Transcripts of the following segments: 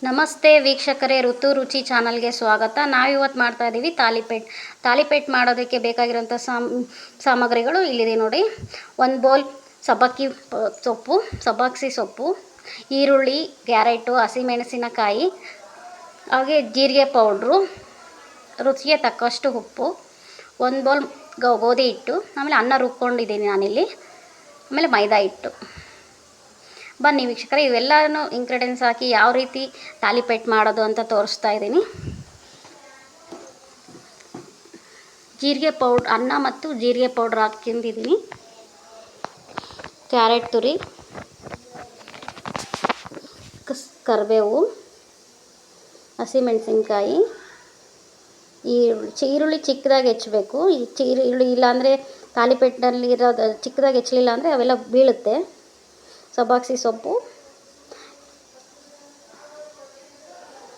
ನಮಸ್ತೆ ವೀಕ್ಷಕರೇ, ಋತು ರುಚಿ ಚಾನಲ್ಗೆ ಸ್ವಾಗತ. ನಾವಿವತ್ತು ಮಾಡ್ತಾ ಇದ್ದೀವಿ ತಾಲಿಪೇಟ್ ಮಾಡೋದಕ್ಕೆ ಬೇಕಾಗಿರೋಂಥ ಸಾಮಗ್ರಿಗಳು ಇಲ್ಲಿದೆ ನೋಡಿ. ಒಂದು ಬೌಲ್ ಸಬ್ಬಕ್ಕಿ ಸೊಪ್ಪು, ಈರುಳ್ಳಿ, ಕ್ಯಾರೆಟು, ಹಸಿಮೆಣಸಿನಕಾಯಿ, ಹಾಗೆ ಜೀರಿಗೆ ಪೌಡ್ರು, ರುಚಿಗೆ ತಕ್ಕಷ್ಟು ಉಪ್ಪು, ಒಂದು ಬೌಲ್ ಗೋಧಿ ಹಿಟ್ಟು, ಆಮೇಲೆ ಅನ್ನ ರುಬ್ಕೊಂಡಿದ್ದೀನಿ ನಾನಿಲ್ಲಿ, ಆಮೇಲೆ ಮೈದಾ ಹಿಟ್ಟು. ಬನ್ನಿ ವೀಕ್ಷಕರೇ, ಇವೆಲ್ಲನೂ ಇಂಗ್ರೀಡಿಯೆಂಟ್ಸ್ ಹಾಕಿ ಯಾವ ರೀತಿ ತಾಲಿಪೇಟ್ ಮಾಡೋದು ಅಂತ ತೋರಿಸ್ತಾ ಇದ್ದೀನಿ. ಅನ್ನ ಮತ್ತು ಜೀರಿಗೆ ಪೌಡ್ರ್ ಹಾಕಿದ್ದೀನಿ. ಕ್ಯಾರೆಟ್ ತುರಿ, ಕರಿಬೇವು, ಹಸಿಮೆಣಸಿನ್ಕಾಯಿ, ಈರುಳ್ಳಿ ಚಿಕ್ಕದಾಗಿ ಹೆಚ್ಚಬೇಕು. ಈರುಳ್ಳಿ ಇಲ್ಲಾಂದರೆ ತಾಲಿಪೇಟ್ನಲ್ಲಿ ಇರೋದು ಚಿಕ್ಕದಾಗಿ ಹೆಚ್ಚಲಿಲ್ಲ ಅಂದರೆ ಅವೆಲ್ಲ ಬೀಳುತ್ತೆ. ಸಬ್ಬಕ್ಕಿ ಸೊಪ್ಪು,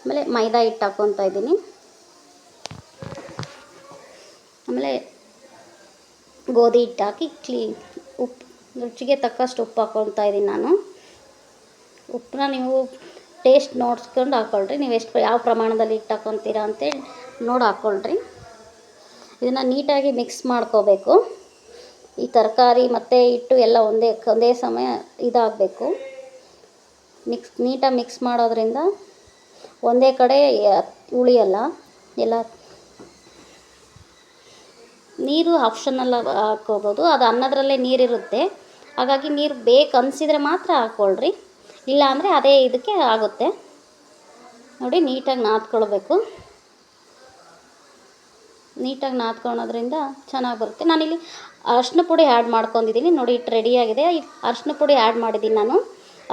ಆಮೇಲೆ ಮೈದಾ ಹಿಟ್ಟು ಹಾಕ್ಕೊತಾ ಇದ್ದೀನಿ. ಆಮೇಲೆ ಗೋಧಿ ಹಿಟ್ಟು ಹಾಕಿ ಉಪ್ಪು, ರುಚಿಗೆ ತಕ್ಕಷ್ಟು ಉಪ್ಪು ಹಾಕ್ಕೊತಾ ಇದ್ದೀನಿ ನಾನು. ಉಪ್ಪನ್ನ ನೀವು ಟೇಸ್ಟ್ ನೋಡ್ಸ್ಕೊಂಡು ಹಾಕ್ಕೊಳ್ರಿ. ನೀವು ಯಾವ ಪ್ರಮಾಣದಲ್ಲಿ ಹಿಟ್ಟು ಹಾಕ್ಕೊತೀರಾ ಅಂತೇಳಿ ನೋಡಿ ಹಾಕ್ಕೊಳ್ರಿ. ಇದನ್ನು ನೀಟಾಗಿ ಮಿಕ್ಸ್ ಮಾಡ್ಕೋಬೇಕು. ಈ ತರಕಾರಿ ಮತ್ತು ಹಿಟ್ಟು ಎಲ್ಲ ಒಂದೇ ಸಮಯ ಇದಾಗಬೇಕು. ನೀಟಾಗಿ ಮಿಕ್ಸ್ ಮಾಡೋದ್ರಿಂದ ಒಂದೇ ಕಡೆ ಉಳಿಯಲ್ಲ. ಎಲ್ಲ ನೀರು ಆಪ್ಷನಲ್ ಹಾಕ್ಕೋಬೋದು. ಅದು ಅನ್ನದರಲ್ಲೇ ನೀರಿರುತ್ತೆ, ಹಾಗಾಗಿ ನೀರು ಬೇಕು ಅನಿಸಿದರೆ ಮಾತ್ರ ಹಾಕ್ಕೊಳ್ರಿ, ಇಲ್ಲ ಅಂದರೆ ಅದೇ ಇದಕ್ಕೆ ಆಗುತ್ತೆ ನೋಡಿ. ನೀಟಾಗಿ ನಾದ್ಕೊಳ್ಬೇಕು. ನೀಟಾಗಿ ನಾದ್ಕೊಳೋದ್ರಿಂದ ಚೆನ್ನಾಗಿ ಬರುತ್ತೆ. ನಾನಿಲ್ಲಿ ಅರಿಶಿನ ಪುಡಿ ಆ್ಯಡ್ ಮಾಡ್ಕೊಂಡಿದ್ದೀನಿ ನೋಡಿ. ಹಿಟ್ಟು ರೆಡಿಯಾಗಿದೆ. ಅರಿಶಿನ ಪುಡಿ ಆ್ಯಡ್ ಮಾಡಿದ್ದೀನಿ ನಾನು.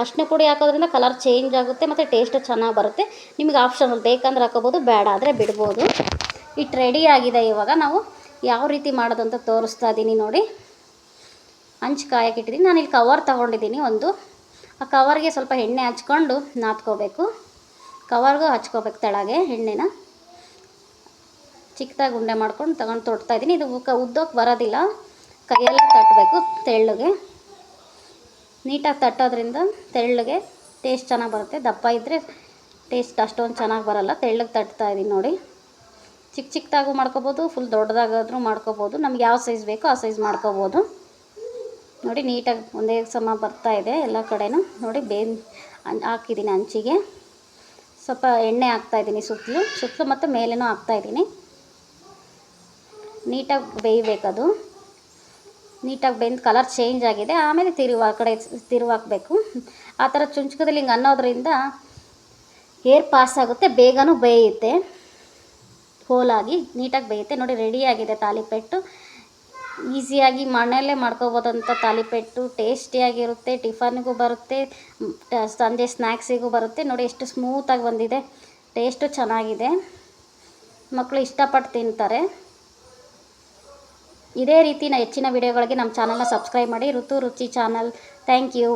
ಅರಿಶಿನ ಪುಡಿ ಹಾಕೋದ್ರಿಂದ ಕಲರ್ ಚೇಂಜ್ ಆಗುತ್ತೆ ಮತ್ತು ಟೇಸ್ಟ್ ಚೆನ್ನಾಗಿ ಬರುತ್ತೆ. ನಿಮಗೆ ಆಪ್ಷನಲ್ ಬೇಕಂದ್ರೆ ಹಾಕೋಬೋದು, ಬೇಡ ಆದರೆ ಬಿಡ್ಬೋದು. ಹಿಟ್ಟು ರೆಡಿಯಾಗಿದೆ. ಇವಾಗ ನಾವು ಯಾವ ರೀತಿ ಮಾಡೋದಂತ ತೋರಿಸ್ತಾ ಇದ್ದೀನಿ ನೋಡಿ. ಹಂಚು ಕಾಯಕ್ಕೆ ಇಟ್ಟಿದ್ದೀನಿ. ನಾನಿಲ್ಲಿ ಕವರ್ ತೊಗೊಂಡಿದ್ದೀನಿ ಒಂದು. ಆ ಕವರ್ಗೆ ಸ್ವಲ್ಪ ಎಣ್ಣೆ ಹಚ್ಕೊಂಡು ನಾದ್ಕೋಬೇಕು. ಕವರ್ಗೂ ಹಚ್ಕೋಬೇಕು ತೆಳಗೆ ಎಣ್ಣೆನ. ಚಿಕ್ಕದಾಗಿ ಉಂಡೆ ಮಾಡ್ಕೊಂಡು ತೊಡ್ತಾ ಇದ್ದೀನಿ. ಇದು ಉದ್ದೋಕ್ಕೆ ಬರೋದಿಲ್ಲ, ಕೈಯೆಲ್ಲ ತಟ್ಟಬೇಕು ತೆಳ್ಳಗೆ. ನೀಟಾಗಿ ತಟ್ಟೋದ್ರಿಂದ ತೆಳ್ಳಗೆ ಟೇಸ್ಟ್ ಚೆನ್ನಾಗಿ ಬರುತ್ತೆ. ದಪ್ಪ ಇದ್ದರೆ ಟೇಸ್ಟ್ ಅಷ್ಟೊಂದು ಚೆನ್ನಾಗಿ ಬರೋಲ್ಲ. ತೆಳ್ಳಗೆ ತಟ್ತಾ ಇದ್ದೀನಿ ನೋಡಿ. ಚಿಕ್ಕದಾಗೂ ಮಾಡ್ಕೋಬೋದು, ಫುಲ್ ದೊಡ್ಡದಾಗಾದರೂ ಮಾಡ್ಕೋಬೋದು. ನಮ್ಗೆ ಯಾವ ಸೈಜ್ ಬೇಕೋ ಆ ಸೈಜ್ ಮಾಡ್ಕೋಬೋದು ನೋಡಿ. ನೀಟಾಗಿ ಒಂದೇ ಸಮ ಬರ್ತಾ ಇದೆ ಎಲ್ಲ ಕಡೆನೂ ನೋಡಿ. ಹಾಕಿದ್ದೀನಿ ಹಂಚಿಗೆ. ಸ್ವಲ್ಪ ಎಣ್ಣೆ ಹಾಕ್ತಾಯಿದ್ದೀನಿ ಸುತ್ತಲೂ ಮತ್ತು ಮೇಲೇನೂ ಹಾಕ್ತಾಯಿದ್ದೀನಿ. ನೀಟಾಗಿ ಬೇಯಬೇಕದು. ನೀಟಾಗಿ ಬೆಂದು ಕಲರ್ ಚೇಂಜ್ ಆಗಿದೆ. ಆಮೇಲೆ ತಿರುವಾಕಬೇಕು. ಆ ಥರ ಚುಂಚಕದಲ್ಲಿ ಹಿಂಗೆ ಅನ್ನೋದ್ರಿಂದ ಏರ್ ಪಾಸ್ ಆಗುತ್ತೆ, ಬೇಗನೂ ಬೇಯುತ್ತೆ. ಹೋಲಾಗಿ ನೀಟಾಗಿ ಬೇಯುತ್ತೆ ನೋಡಿ. ರೆಡಿಯಾಗಿದೆ ತಾಲಿಪೇಟು. ಈಸಿಯಾಗಿ ಮನೆಯಲ್ಲೇ ಮಾಡ್ಕೋಬೋದಂಥ ತಾಲಿಪೇಟು. ಟೇಸ್ಟಿಯಾಗಿರುತ್ತೆ, ಟಿಫನ್ಗೂ ಬರುತ್ತೆ, ಸಂಜೆ ಸ್ನ್ಯಾಕ್ಸಿಗೂ ಬರುತ್ತೆ ನೋಡಿ. ಎಷ್ಟು ಸ್ಮೂತಾಗಿ ಬಂದಿದೆ, ಟೇಸ್ಟು ಚೆನ್ನಾಗಿದೆ, ಮಕ್ಕಳು ಇಷ್ಟಪಟ್ಟು ತಿಂತಾರೆ. ಇದೇ ರೀತಿ ಹೆಚ್ಚಿನ ವಿಡಿಯೋಗಳಿಗೆ ನಮ್ಮ ಚಾನಲ್ನ ಸಬ್ಸ್ಕ್ರೈಬ್ ಮಾಡಿ. ಋತು ರುಚಿ ಚಾನಲ್. Thank you.